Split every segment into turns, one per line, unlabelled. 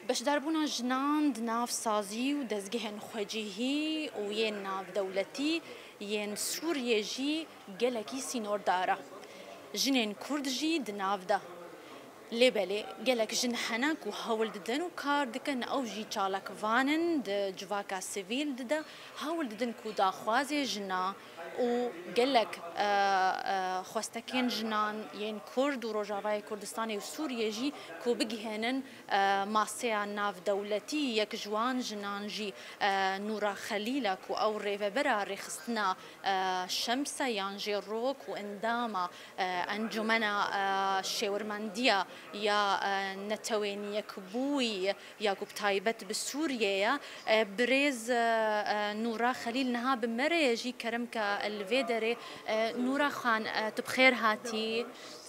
باش داربونا جنان دناف سازي ودزجهن خجيهي وين ناف دولتي ين سوريا جي جلكي سينور دارا جنين كرد جي دناف ده لبلي قالك جن حنك وهول ددن وكار دكن او جي چالك فانن د جواكا سيفيل ددا هول ددن كو دا خوازي جنا وقالك خوستكين جنان ين كرد وروجافاي كردستاني وسوريا جي كو بجهنن ماسيا ناف دولتي يك جوان جنان جي نورا خليلك او ريفبرا رخصنا شمسة يانجي روك وانداما انجمنا شاورمانديا يا نتوين يكبوي يا قبتايبت بسوريا بريز نورا خليل نها بمريجي كرمك الفيدري نورا خان تبخير هاتي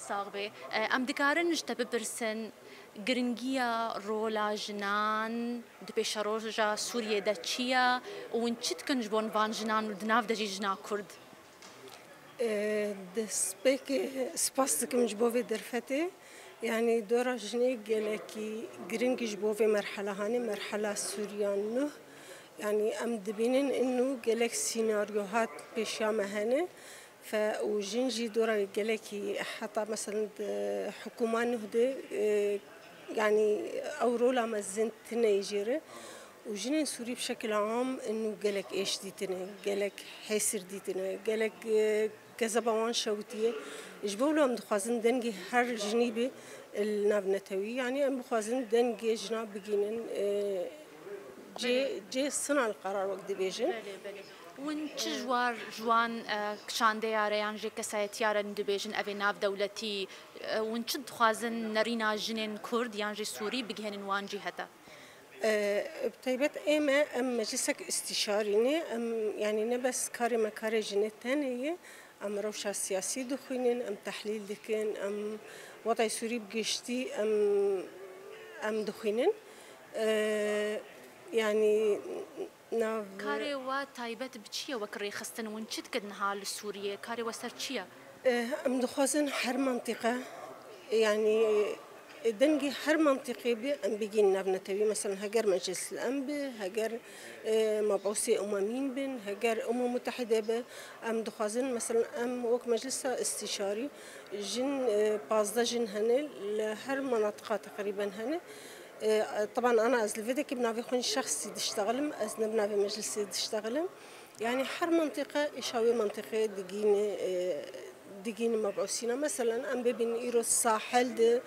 صاغبي ام دكارن نجتب برسن جرنجيا رولا جنان دبيش روجا سوريا داتشيا ونشت كنجبون فان جنان ودناف دجي جنا كرد
دسبيك سباستك مجبوفي درفتي يعني دورا جني جلكي جرينج جبوفي مرحلة هاني مرحلة سوريان نه يعني أم دبينن إنه جلك سيناريوهات بيشامة هنا فوجنجي دورا جلكي حتى مثلا حكومة نهدي يعني أورولا مزنت نيجيري وجنين سوري بشكل عام إنه جلك إيش ديتنا جلك حيسر ديتنا جلك كذا بوان شوتية جبولو أم دخوازن دنجي هر جنيبي النابنتوي يعني أم دخوازن دنجي جناب بجينن جي صنع القرار وقت بيجن
ونش جوان كشان ديارة يعني جي كسايتيارة ندبيجن أبي ناف دولتي ونش دخوازن نرينا جنين كرد يعني جي سوري بجهن وان جهتا
بطيبت إما أم مجلسك استشاريني أم يعني نبس كاري مكاري جنة تانية أم روشة سياسي دخينين أم تحليل دكين أم وضع سوري بجشتي أم دخينين يعني ناف
كاري وتايبت بتشيا وكري خستن ونشد كدنها لسوريا كاري وسرتشيا
أم دخوازن هر منطقة يعني دنجي هر منطقة أم بيجين نبنتوي مثلا هجر مجلس الأنباء هجر مبعوثي أممين بن هجر متحدة ب أم دخوازن مثلا أم وك مجلس استشاري جن بازدا جن هنا لهر مناطق تقريبا هنا طبعا أنا از الفيديك بنافي خون شخصي دشتغلم از نبنافي مجلسي دشتغلم يعني هر منطقة إشاوي منطقة دقين مبعوثين مثلا أم ببين إيرو الساحل ده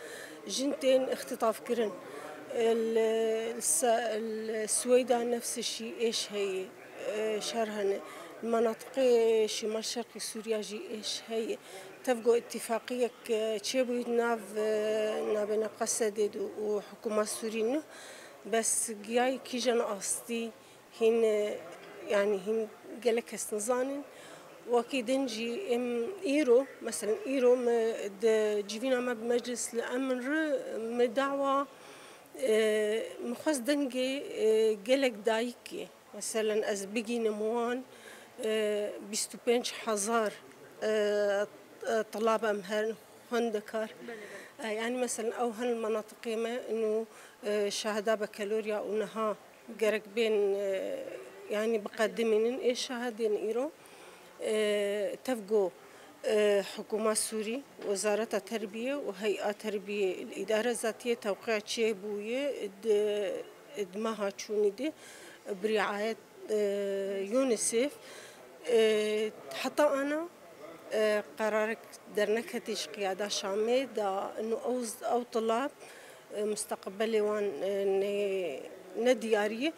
جنتين اختطاف كرن السويدة نفس الشيء إيش هي شرهن المناطق شمال شرق سوريا جي إيش هي تفقوا اتفاقية تشيبوا نابنا قصدد وحكومة سوريا بس جاي كيجان أصلي هن يعني هن جالك استنزانين وكيدنجي إيرو مثلا إيرو جيفينا ما بمجلس الأمر مدعوة مخص دنجي جالك دايكي مثلا از بيجي نموان بيستوبينش حزار طلاب أمهر خندكار يعني مثلا أو هالمناطق ما إنه شهادة بكالوريا ونها جرك بين يعني بقدمين إيش شهادين إيرو تفقوا حكومة سوري وزارة التربية وهيئة تربية الإدارة الذاتية توقيع شيبوية إدماها تشوني دي برعاية يونيسيف حتى أنا قرارك درنكتش قيادة شامي دا إنه أو طلاب مستقبلي وان ندياري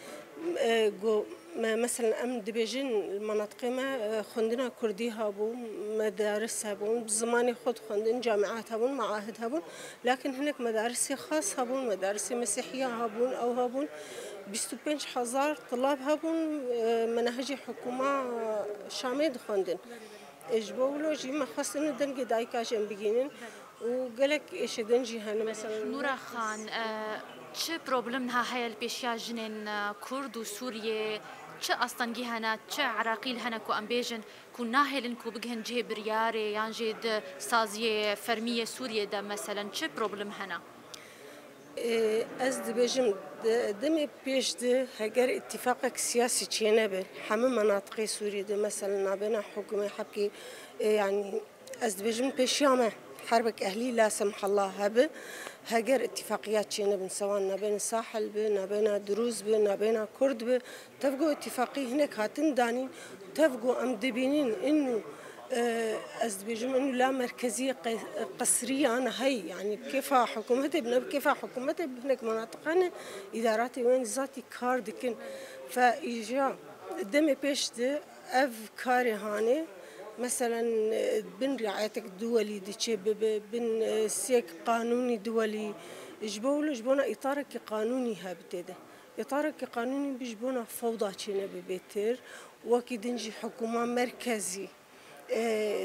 مثلا أم دبيجين المناطق ما خندنا كردي هابون مدارس هابون بزماني خد خندن جامعات هابون معاهد هابون لكن هناك مدارس خاص هابون مدارس مسيحية هابون أو هابون بيستوبينش حزار طلاب هابون مناهج حكومة شامل خندن إجبولو جي ما خاص إنه دنجي دايكا جنب بيجينن وقالك إيش دنجي هنا مثلا
نورا خان چه بروبلم ها هاي البيشيا جنين كرد وسوريا چه اصلا جهنا چه عراقيل هنا كو امبيجن كو ناهلن كو بجهن جه برياري يعني جد سازيه فرميه سوريا ده مثلا چه بروبلم هنا
از دبیجم دمی پیش ده هگر اتفاق سیاسی چینه به همه مناطق سوریه ده مثلا نابنا حکومه حبکی يعني از دبیجم پیشیامه حربك أهلي لا سمح الله هبه هجر اتفاقيات شينا بن سواء نبين الساحل به نبين دروز به نبين كرد به تفقوا اتفاقية هناك هاتن دانين تفقوا أم دبينين إنه أزبيجم إنه لا مركزية قصرية أنا هي يعني كيف حكومتي كيف حكومتي هناك مناطقنا إداراتي وين ذاتي كاردكن فإجا دمي بيش ده أف كاري هاني مثلا بن رعايتك الدولي دي بن سيك قانوني دولي جبونا إطارك قانوني هابتده إطارك قانوني بيجبونا فوضى تشينا ببيتر وكي دنجي حكومة مركزي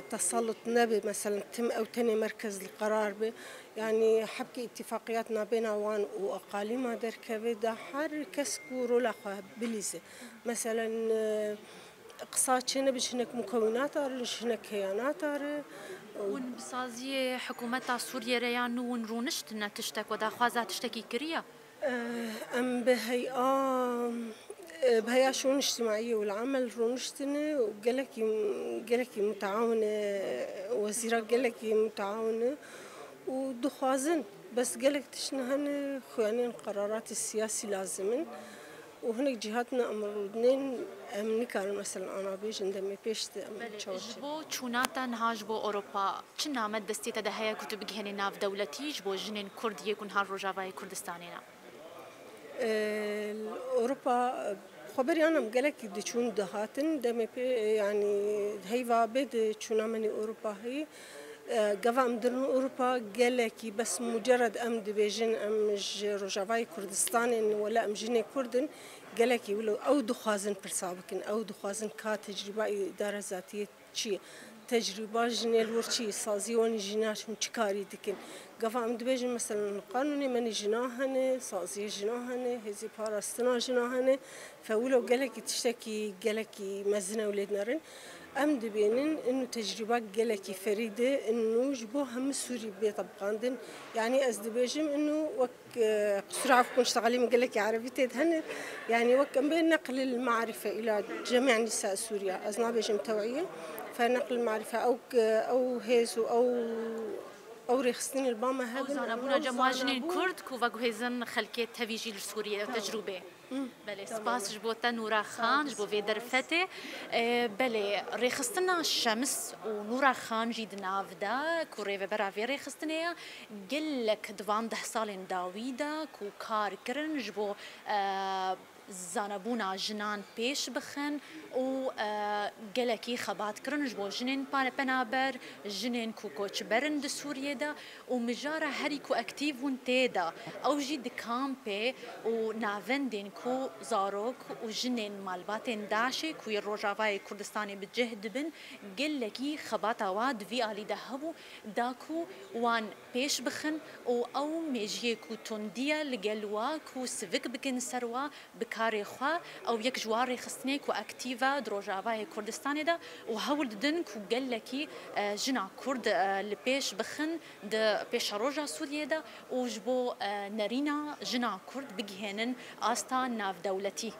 تسلط نبي مثلا تم أو تاني مركز القرار به يعني حبكي اتفاقياتنا بين وان وأقاليم دركبه ده حر كسكورو لخواه بليزه مثلا اقتصاد شنو بش هناك مكونات ليش هناك كيانات
ون بسازي حكومة سوريا ريان ون رونشت تشتك ودا خوازا تشتكي كريا
ام بهيا شؤون اجتماعية والعمل رونشتنا وقالكي متعاونة وزيرة قالكي متعاونة ودخوازن بس قالك تشنهن خوانين القرارات السياسي لازمن وهناك جهاتنا أمرودنين أمنيكار مثلا أنا بيج عندما بيشت
جبو چوناتا نهاج بو أوروبا چنا مد دستي تدهيا كتب جهني ناف دولتي جبو جنين كرد يكون هار رجاوي كردستانينا
أوروبا خبري أنا مقالك دي چون دهاتن دم يعني هيفا بيد چونا مني أوروبا هي قفا أمدرن أوروبا قالكي بس مجرد أم دبيجن أم رجاوي كردستان ولا أم جيني كردن قالكي ولو أو دخازن برسابكن أو دخازن كتجربة إدارة ذاتية شيء تجربة جنال ورشي صازي واني جناش من شكاري دكن قفا أم دبيجن مثلا قانوني مني جناهن صازي جناهن هزي باراستنا جناهن فولو قالكي تشتكي قالكي مزنا ولاد نارن أم دبينن إنه تجربة قلقي فريدة إنه جبوها هم سوري بيطبقاندن يعني أزدبيجم إنه وك بسرعة كون اشتغلي قلقي عربي تدهن يعني وك أم بين نقل المعرفة إلى جميع نساء سوريا أزنا بيجم توعية فنقل المعرفة أو هيزو أو رخصتين الباما هذا
زانبونا جماجنين كرد كوفاقو هيزن خلكيت تفيجي لسوريا تجربة بله سپاس جبو نورا خان جبو في درفته بله رخصتنا الشمس ونورا خان جيد نافدا كوري برا في رخصتنا قلك دوام 10 سال داويدا كو كار كرن جبو زانبونا جنان پیش بخن و گلکی خبات کرن جبو جنین پنابر جنین کو کوچ برند سوریه دا و مجاره هری کو اکتیو ون تیدا او جی دکامپه و ناوندین کو زاروک و جنین مالباتین داشه کوی روجاوای کردستانی بجهد بن گلکی خبات واد وی آلی دهبو داکو وان پیش بخن و او میجیه کو تندیه لگلوا کو سوک بکن سروا کاری خوا او یک جواری خستنی کو اکتیوا دروجاوای کردستان دا و هول دن کو گلکی جنا کرد لپیش بخن د پیش روجا سوریه دا و جبو نرینا جنا کرد بگهنن آستا ناف دولتی